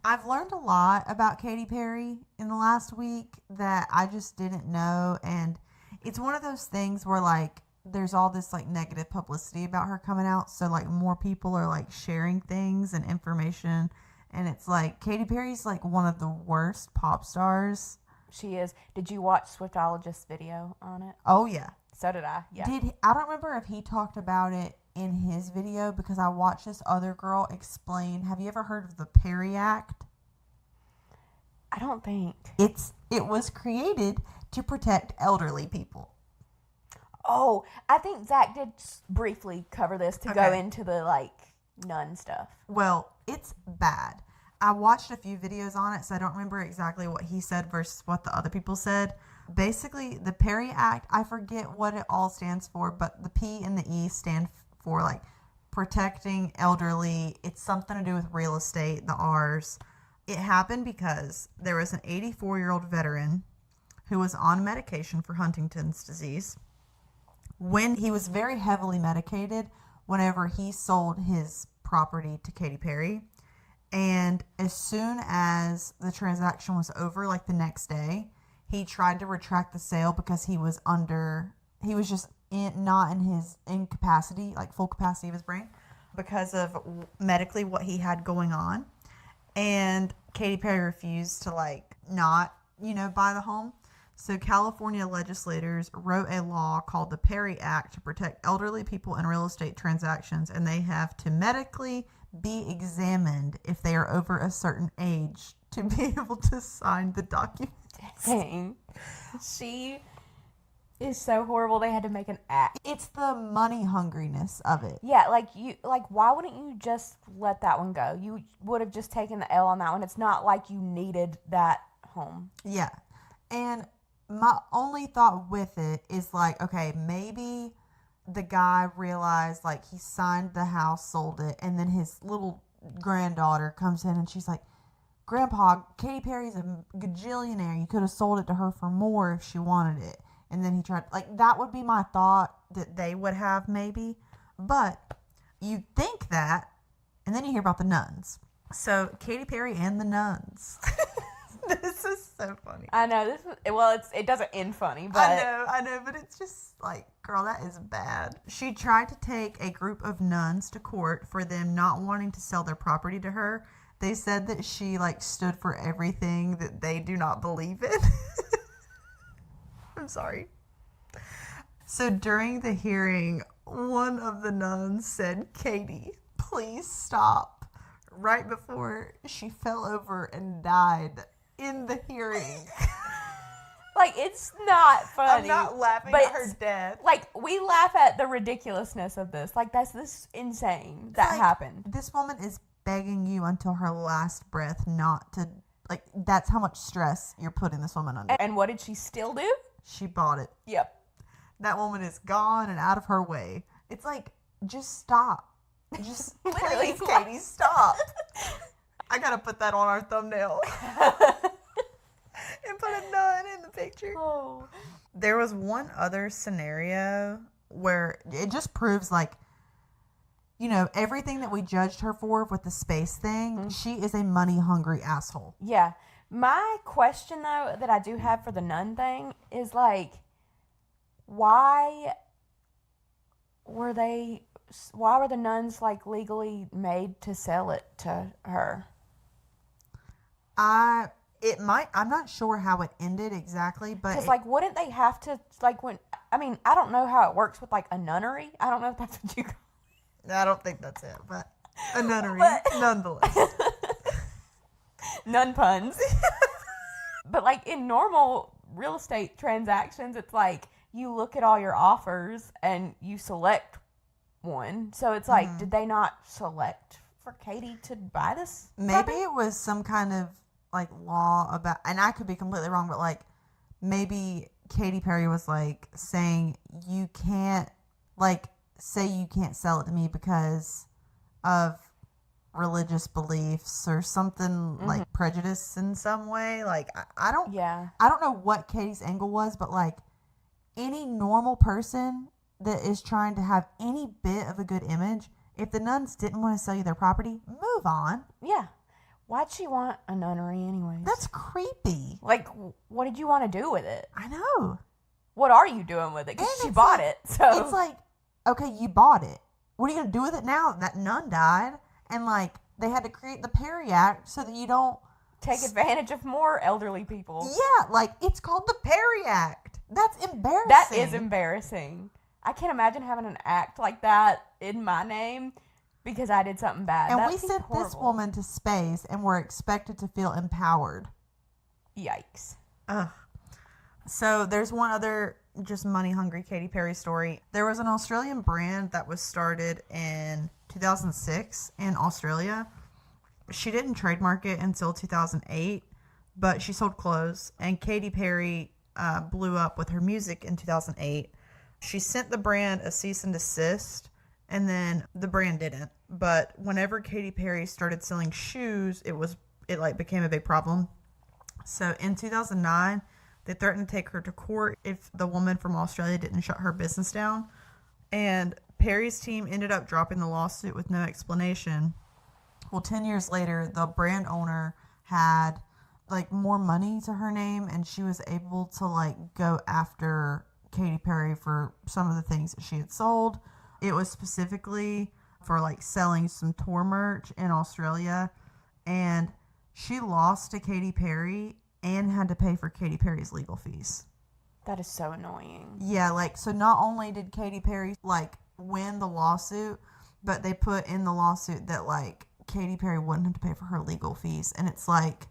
I've learned a lot about Katy Perry in the last week that I just didn't know. And it's one of those things where, like, there's all this, like, negative publicity about her coming out. So, like, more people are, like, sharing things and information. And it's like, Katy Perry's, like, one of the worst pop stars. She is. Did you watch Swiftologist's video on it? Oh, yeah. So did I. Yeah. I don't remember if he talked about it in his video because I watched this other girl explain. Have you ever heard of the Perry Act? I don't think. It was created to protect elderly people. Oh, I think Zach did briefly cover this to go into the, like, nun stuff. Well, it's bad. I watched a few videos on it, so I don't remember exactly what he said versus what the other people said. Basically, the Perry Act, I forget what it all stands for, but the P and the E stand for, like, protecting elderly. It's something to do with real estate, the R's. It happened because there was an 84-year-old veteran who was on medication for Huntington's disease. When he was very heavily medicated, whenever he sold his property to Katy Perry, and as soon as the transaction was over, like the next day, he tried to retract the sale because he was just not in his incapacity, like full capacity of his brain, because of medically what he had going on. And Katy Perry refused to, like, not, buy the home. So California legislators wrote a law called the Perry Act to protect elderly people in real estate transactions, and they have to medically be examined if they are over a certain age to be able to sign the documents. Dang. She is so horrible. They had to make an act. It's the money hungriness of it. Yeah, why wouldn't you just let that one go? You would have just taken the L on that one. It's not like you needed that home. Yeah. And my only thought with it is, like, okay, maybe the guy realized, like, he signed the house, sold it, and then his little granddaughter comes in and she's like, Grandpa, Katy Perry's a gajillionaire. You could have sold it to her for more if she wanted it. And then he tried, like, that would be my thought that they would have maybe. But you think that, and then you hear about the nuns. So Katy Perry and the nuns. This is so funny. I know it doesn't end funny, but I know, but it's just like, girl, that is bad. She tried to take a group of nuns to court for them not wanting to sell their property to her. They said that she, like, stood for everything that they do not believe in. I'm sorry. So during the hearing, one of the nuns said, Katy, please stop, right before she fell over and died in the hearing. like, it's not funny. I'm not laughing at her death. Like, we laugh at the ridiculousness of this. Like, this insane that happened. This woman is begging you until her last breath not to, like, that's how much stress you're putting this woman under. And what did she still do? She bought it. Yep. That woman is gone and out of her way. It's like, just stop. Just please, Katy, stop. I gotta put that on our thumbnail. And put a nun in the picture. Oh. There was one other scenario where it just proves, like, everything that we judged her for with the space thing, she is a money-hungry asshole. Yeah. My question, though, that I do have for the nun thing is, like, why were the nuns, like, legally made to sell it to her? I'm not sure how it ended exactly, but... Because, like, wouldn't they have to, like, I don't know how it works with, like, a nunnery. I don't know if that's what you call it. I don't think that's it, but a nunnery, nonetheless. Nun puns. But, like, in normal real estate transactions, it's like you look at all your offers and you select one. So it's like, did they not select for Katy to buy this? Maybe it was some kind of, like, law about, and I could be completely wrong, but, like, maybe Katy Perry was, like, saying you can't, like, say you can't sell it to me because of religious beliefs or something, like prejudice in some way. Like, I don't know what Katy's angle was, but, like, any normal person that is trying to have any bit of a good image, if the nuns didn't want to sell you their property, move on. Yeah. Why'd she want a nunnery anyways? That's creepy. Like, what did you want to do with it? I know. What are you doing with it? Because she bought it. So it's like, okay, you bought it. What are you going to do with it now that nun died? And, like, they had to create the Perry Act so that you don't take advantage of more elderly people. Yeah, like, it's called the Perry Act. That's embarrassing. That is embarrassing. I can't imagine having an act like that in my name because I did something bad. And we sent this woman to space and were expected to feel empowered. Yikes. Ugh. So there's one other just money-hungry Katy Perry story. There was an Australian brand that was started in 2006 in Australia. She didn't trademark it until 2008, but she sold clothes, and Katy Perry blew up with her music in 2008. She sent the brand a cease and desist, and then the brand didn't. But whenever Katy Perry started selling shoes, it became a big problem. So in 2009, they threatened to take her to court if the woman from Australia didn't shut her business down. And Perry's team ended up dropping the lawsuit with no explanation. Well, 10 years later, the brand owner had like more money to her name, and she was able to like go after Katy Perry for some of the things that she had sold. It was specifically for like selling some tour merch in Australia, and she lost to Katy Perry and had to pay for Katy Perry's legal fees. That is so annoying. Yeah, like, so not only did Katy Perry like win the lawsuit, but they put in the lawsuit that like Katy Perry wouldn't have to pay for her legal fees. And it's like,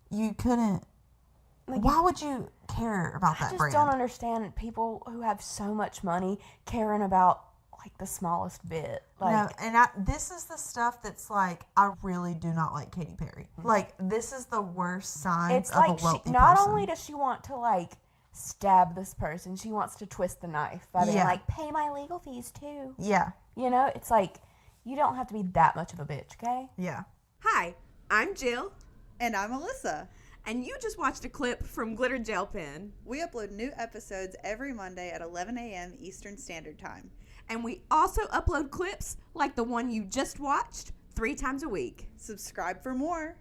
you couldn't, like, why would you care about that brand? I just don't understand people who have so much money caring about like the smallest bit. Like, no, and this is the stuff that's like, I really do not like Katy Perry. Like, this is the worst signs of a wealthy person. Not only does she want to like stab this person, she wants to twist the knife by being like, pay my legal fees too. Yeah. You know, it's like, you don't have to be that much of a bitch, okay? Yeah. Hi, I'm Jill. And I'm Alyssa. And you just watched a clip from Glitter Gel Pen. We upload new episodes every Monday at 11 a.m. Eastern Standard Time. And we also upload clips like the one you just watched 3 times a week. Subscribe for more.